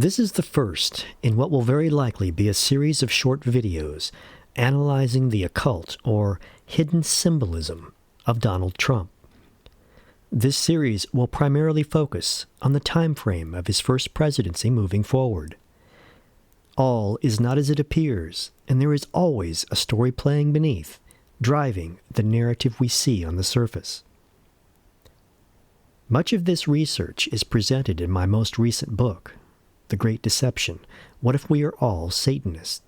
This is the first in what will very likely be a series of short videos analyzing the occult or hidden symbolism of Donald Trump. This series will primarily focus on the time frame of his first presidency moving forward. All is not as it appears, and there is always a story playing beneath, driving the narrative we see on the surface. Much of this research is presented in my most recent book, The Great Deception: What If We Are All Satanists?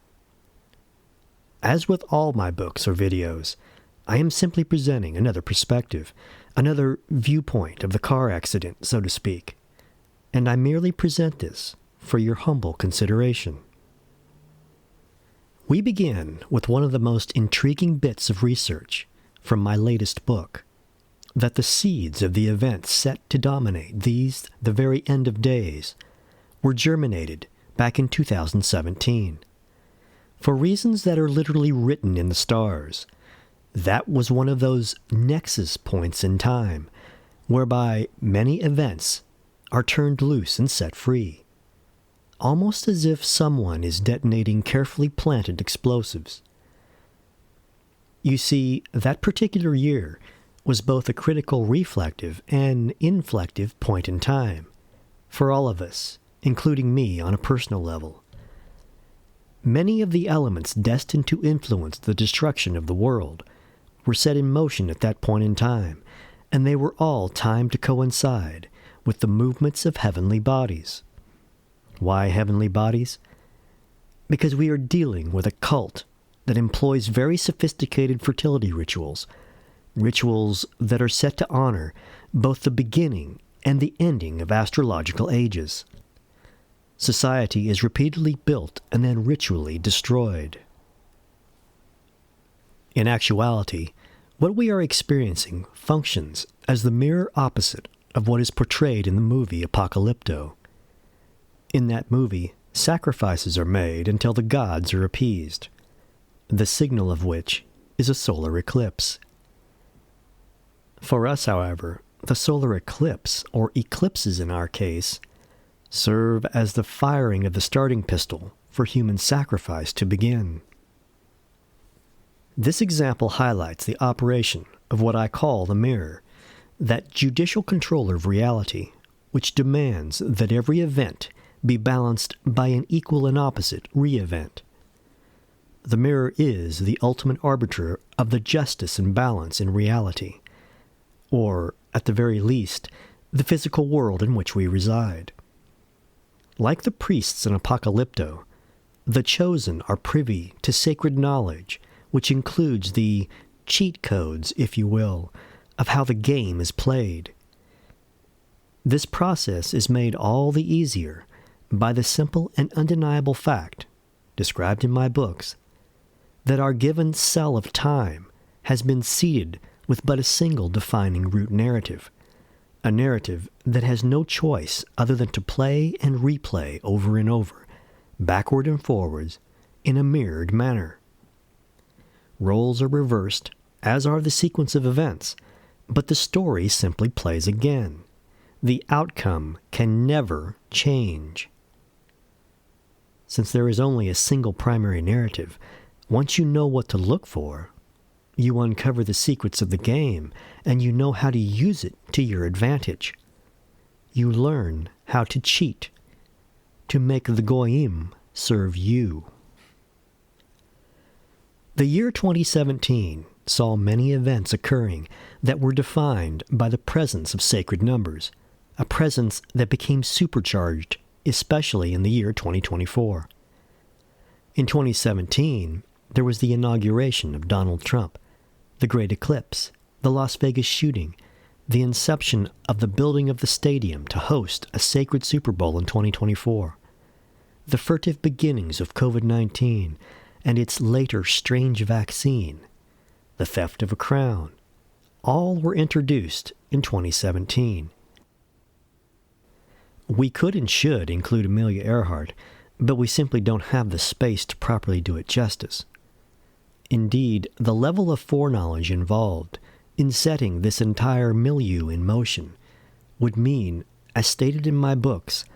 As with all my books or videos, I am simply presenting another perspective, another viewpoint of the car accident, so to speak, and I merely present this for your humble consideration. We begin with one of the most intriguing bits of research from my latest book, that the seeds of the events set to dominate the very end of days, were germinated back in 2017. For reasons that are literally written in the stars, that was one of those nexus points in time, whereby many events are turned loose and set free, almost as if someone is detonating carefully planted explosives. You see, that particular year was both a critical reflective and inflective point in time, for all of us, including me on a personal level. Many of the elements destined to influence the destruction of the world were set in motion at that point in time, and they were all timed to coincide with the movements of heavenly bodies. Why heavenly bodies? Because we are dealing with a cult that employs very sophisticated fertility rituals, rituals that are set to honor both the beginning and the ending of astrological ages. Society is repeatedly built and then ritually destroyed. In actuality, what we are experiencing functions as the mirror opposite of what is portrayed in the movie Apocalypto. In that movie, sacrifices are made until the gods are appeased, the signal of which is a solar eclipse. For us, however, the solar eclipse, or eclipses in our case, serve as the firing of the starting pistol for human sacrifice to begin. This example highlights the operation of what I call the mirror, that judicial controller of reality, which demands that every event be balanced by an equal and opposite re-event. The mirror is the ultimate arbiter of the justice and balance in reality, or, at the very least, the physical world in which we reside. Like the priests in Apocalypto, the chosen are privy to sacred knowledge, which includes the cheat codes, if you will, of how the game is played. This process is made all the easier by the simple and undeniable fact, described in my books, that our given cell of time has been seeded with but a single defining root narrative, a narrative that has no choice other than to play and replay over and over, backward and forwards, in a mirrored manner. Roles are reversed, as are the sequence of events, but the story simply plays again. The outcome can never change. Since there is only a single primary narrative, once you know what to look for, you uncover the secrets of the game, and you know how to use it to your advantage. You learn how to cheat, to make the goyim serve you. The year 2017 saw many events occurring that were defined by the presence of sacred numbers, a presence that became supercharged, especially in the year 2024. In 2017, there was the inauguration of Donald Trump, the Great Eclipse, the Las Vegas shooting, the inception of the building of the stadium to host a sacred Super Bowl in 2024, the furtive beginnings of COVID-19 and its later strange vaccine, the theft of a crown, all were introduced in 2017. We could and should include Amelia Earhart, but we simply don't have the space to properly do it justice. Indeed, the level of foreknowledge involved in setting this entire milieu in motion would mean, as stated in my books,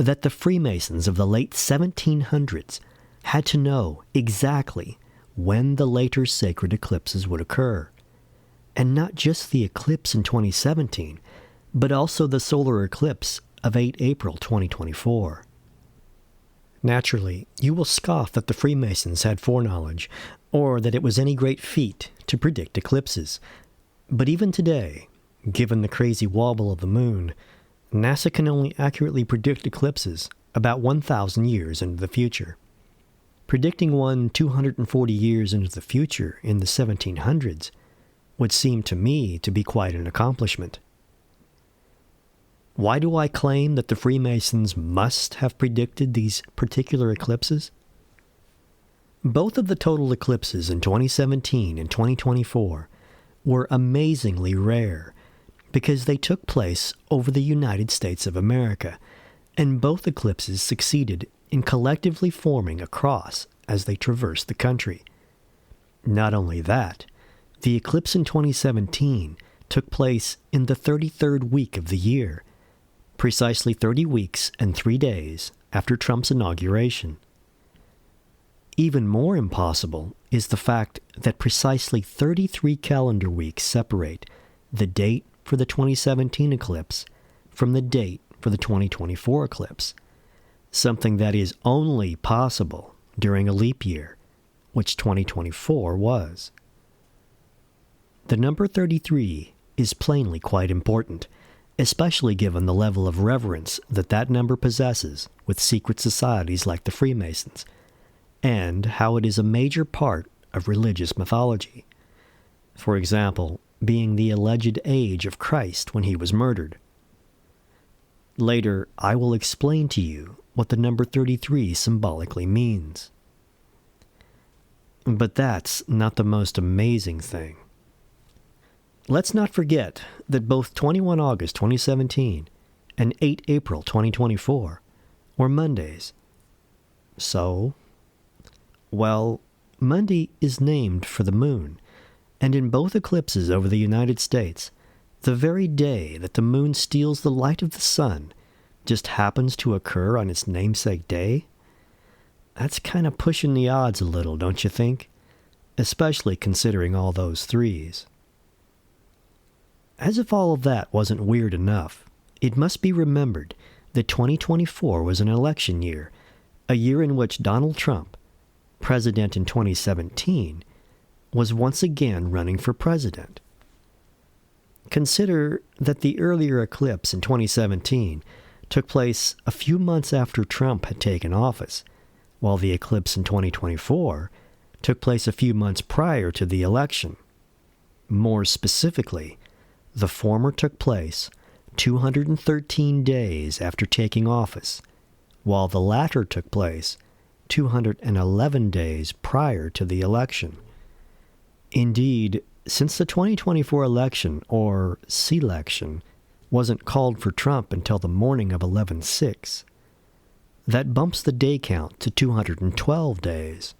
that the Freemasons of the late 1700s had to know exactly when the later sacred eclipses would occur. And not just the eclipse in 2017, but also the solar eclipse of 8 April 2024. Naturally, you will scoff that the Freemasons had foreknowledge, or that it was any great feat to predict eclipses. But even today, given the crazy wobble of the moon, NASA can only accurately predict eclipses about 1,000 years into the future. Predicting one 240 years into the future in the 1700s would seem to me to be quite an accomplishment. Why do I claim that the Freemasons must have predicted these particular eclipses? Both of the total eclipses in 2017 and 2024 were amazingly rare because they took place over the United States of America, and both eclipses succeeded in collectively forming a cross as they traversed the country. Not only that, the eclipse in 2017 took place in the 33rd week of the year, precisely 30 weeks and 3 days after Trump's inauguration. Even more impossible is the fact that precisely 33 calendar weeks separate the date for the 2017 eclipse from the date for the 2024 eclipse, something that is only possible during a leap year, which 2024 was. The number 33 is plainly quite important, especially given the level of reverence that number possesses with secret societies like the Freemasons, and how it is a major part of religious mythology. For example, being the alleged age of Christ when he was murdered. Later, I will explain to you what the number 33 symbolically means. But that's not the most amazing thing. Let's not forget that both 21 August 2017 and 8 April 2024 were Mondays. So, well, Monday is named for the moon, and in both eclipses over the United States, the very day that the moon steals the light of the sun just happens to occur on its namesake day? That's kind of pushing the odds a little, don't you think? Especially considering all those threes. As if all of that wasn't weird enough, it must be remembered that 2024 was an election year, a year in which Donald Trump, president in 2017, was once again running for president. Consider that the earlier eclipse in 2017 took place a few months after Trump had taken office, while the eclipse in 2024 took place a few months prior to the election. More specifically, the former took place 213 days after taking office, while the latter took place 211 days prior to the election. Indeed, since the 2024 election, or C-lection, wasn't called for Trump until the morning of 11/6, that bumps the day count to 212 days.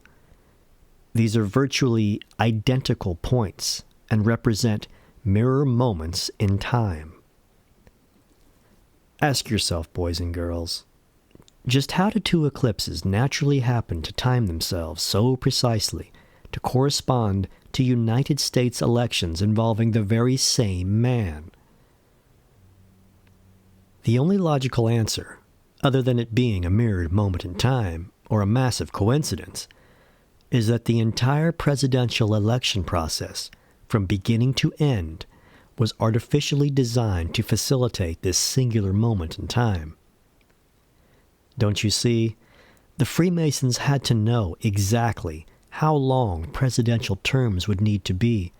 These are virtually identical points and represent mirror moments in time. Ask yourself, boys and girls, just how do two eclipses naturally happen to time themselves so precisely to correspond to United States elections involving the very same man? The only logical answer, other than it being a mirrored moment in time or a massive coincidence, is that the entire presidential election process, from beginning to end, was artificially designed to facilitate this singular moment in time. Don't you see? The Freemasons had to know exactly how long presidential terms would need to be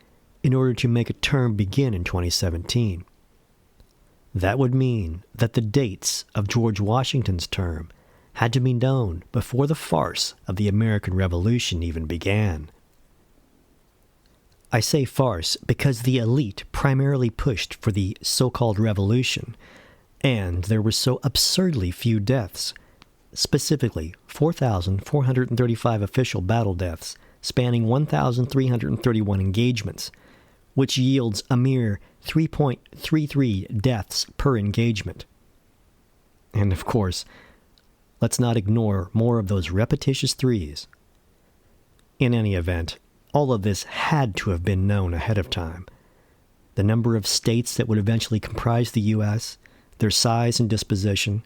in order to make a term begin in 2017. That would mean that the dates of George Washington's term had to be known before the farce of the American Revolution even began. I say farce because the elite primarily pushed for the so-called revolution, and there were so absurdly few deaths, specifically 4,435 official battle deaths spanning 1,331 engagements, which yields a mere 3.33 deaths per engagement. And of course, let's not ignore more of those repetitious threes. In any event, all of this had to have been known ahead of time. The number of states that would eventually comprise the U.S., their size and disposition,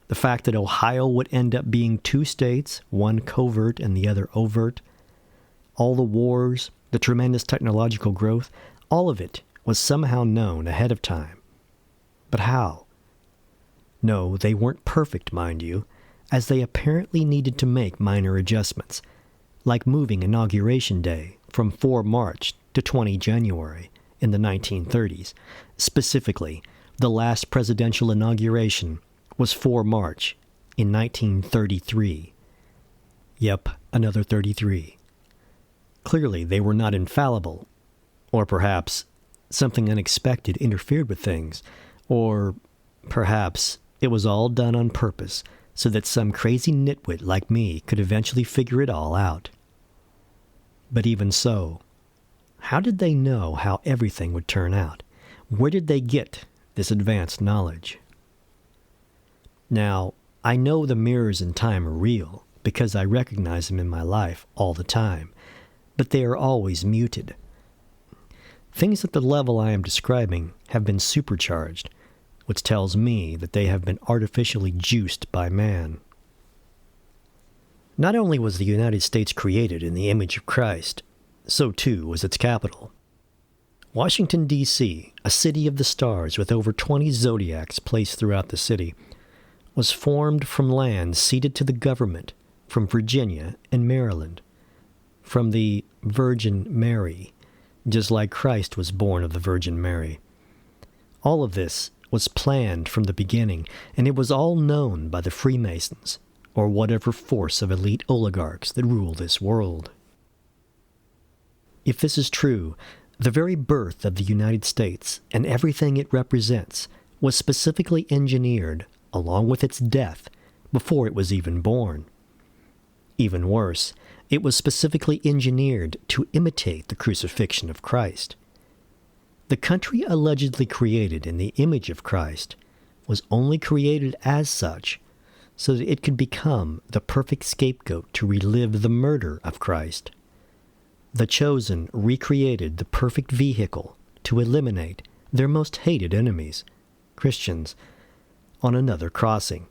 the fact that Ohio would end up being two states, one covert and the other overt, all the wars, the tremendous technological growth, all of it was somehow known ahead of time. But how? No, they weren't perfect, mind you, as they apparently needed to make minor adjustments, like moving Inauguration Day from 4 March to 20 January in the 1930s. Specifically, the last presidential inauguration was 4 March in 1933. Yep, another 33. Clearly, they were not infallible. Or perhaps something unexpected interfered with things. Or perhaps it was all done on purpose so that some crazy nitwit like me could eventually figure it all out. But even so, how did they know how everything would turn out? Where did they get this advanced knowledge? Now, I know the mirrors in time are real because I recognize them in my life all the time, but they are always muted. Things at the level I am describing have been supercharged, which tells me that they have been artificially juiced by man. Not only was the United States created in the image of Christ, so too was its capital. Washington, D.C., a city of the stars with over 20 zodiacs placed throughout the city, was formed from land ceded to the government from Virginia and Maryland, from the Virgin Mary, just like Christ was born of the Virgin Mary. All of this was planned from the beginning, and it was all known by the Freemasons, or whatever force of elite oligarchs that rule this world. If this is true, the very birth of the United States and everything it represents was specifically engineered, along with its death, before it was even born. Even worse, it was specifically engineered to imitate the crucifixion of Christ. The country allegedly created in the image of Christ was only created as such so that it could become the perfect scapegoat to relive the murder of Christ. The chosen recreated the perfect vehicle to eliminate their most hated enemies, Christians, on another crossing,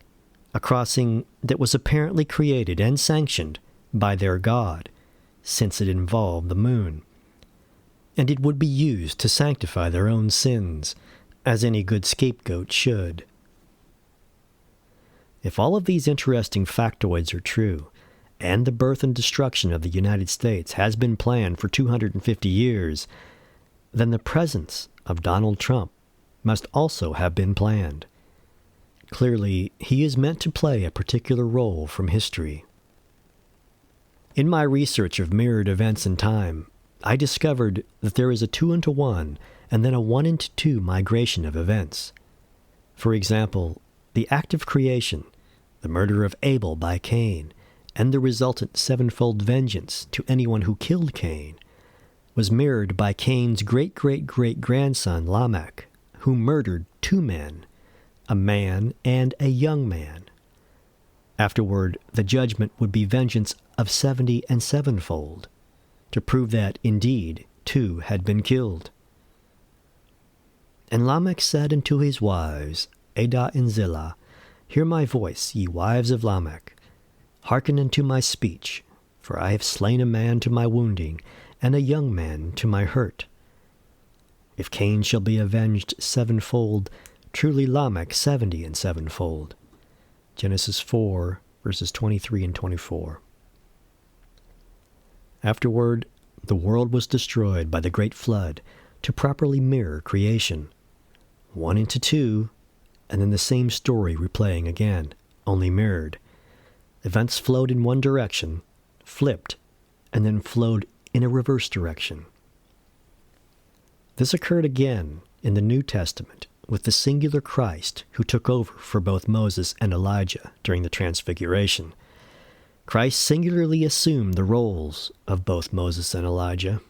a crossing that was apparently created and sanctioned by their God, since it involved the moon. And it would be used to sanctify their own sins, as any good scapegoat should. If all of these interesting factoids are true, and the birth and destruction of the United States has been planned for 250 years, then the presence of Donald Trump must also have been planned. Clearly, he is meant to play a particular role from history. In my research of mirrored events in time, I discovered that there is a 2-1 and then a 1-2 migration of events. For example, the act of creation, the murder of Abel by Cain, and the resultant sevenfold vengeance to anyone who killed Cain, was mirrored by Cain's great-great-great-grandson Lamech, who murdered 2 men, a man and a young man. Afterward, the judgment would be vengeance of 70 and sevenfold, to prove that, indeed, 2 had been killed. And Lamech said unto his wives, Adah and Zillah, Hear my voice, ye wives of Lamech. Hearken unto my speech, for I have slain a man to my wounding, and a young man to my hurt. If Cain shall be avenged sevenfold, truly Lamech 70 and sevenfold. Genesis 4, verses 23 and 24. Afterward, the world was destroyed by the great flood to properly mirror creation. 1-2, and then the same story replaying again, only mirrored. Events flowed in one direction, flipped, and then flowed in a reverse direction. This occurred again in the New Testament with the singular Christ who took over for both Moses and Elijah during the Transfiguration. Christ singularly assumed the roles of both Moses and Elijah.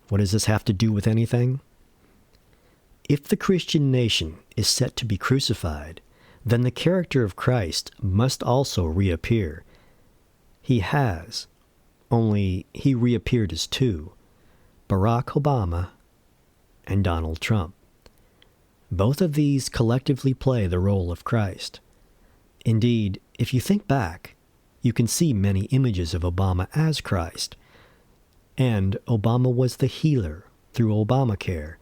What does this have to do with anything? If the Christian nation is set to be crucified, then the character of Christ must also reappear. He has, only he reappeared as two, Barack Obama and Donald Trump. Both of these collectively play the role of Christ. Indeed, if you think back, you can see many images of Obama as Christ. And Obama was the healer through Obamacare,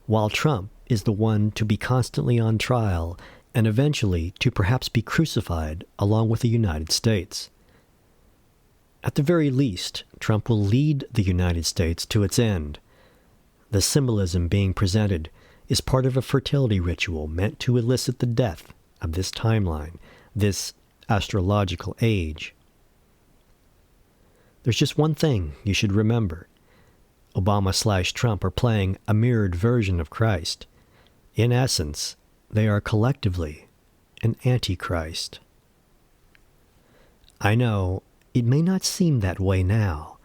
while Trump is the one to be constantly on trial and eventually to perhaps be crucified along with the United States. At the very least, Trump will lead the United States to its end. The symbolism being presented is part of a fertility ritual meant to elicit the death of this timeline, this astrological age. There's just one thing you should remember. Obama/Trump are playing a mirrored version of Christ. In essence, they are collectively an antichrist. I know it may not seem that way now,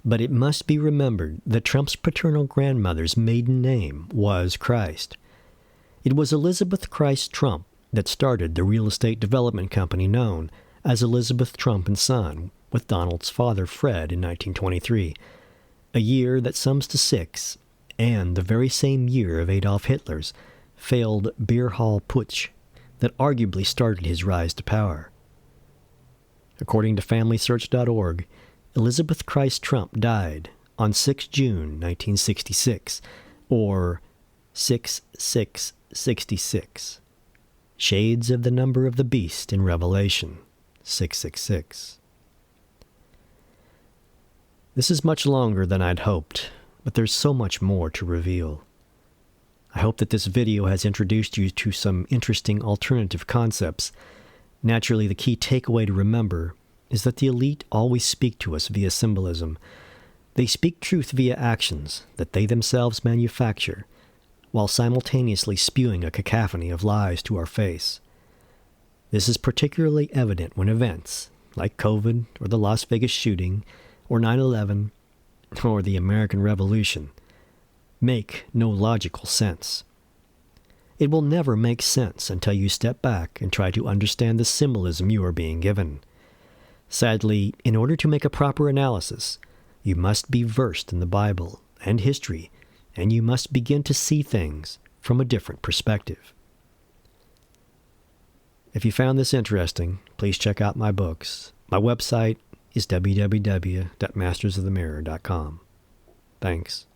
but it must be remembered that Trump's paternal grandmother's maiden name was Christ. It was Elizabeth Christ Trump that started the real estate development company known as Elizabeth Trump and Son with Donald's father Fred in 1923, a year that sums to 6, and the very same year of Adolf Hitler's failed beer hall putsch that arguably started his rise to power. According to FamilySearch.org, Elizabeth Christ Trump died on 6 June 1966, or 6666. Shades of the number of the beast in Revelation, 666. This is much longer than I'd hoped, but there's so much more to reveal. I hope that this video has introduced you to some interesting alternative concepts. Naturally, the key takeaway to remember is that the elite always speak to us via symbolism. They speak truth via actions that they themselves manufacture, while simultaneously spewing a cacophony of lies to our face. This is particularly evident when events, like COVID or the Las Vegas shooting, or 9/11, or the American Revolution, make no logical sense. It will never make sense until you step back and try to understand the symbolism you are being given. Sadly, in order to make a proper analysis, you must be versed in the Bible and history, and you must begin to see things from a different perspective. If you found this interesting, please check out my books. My website is www.mastersofthemirror.com. Thanks.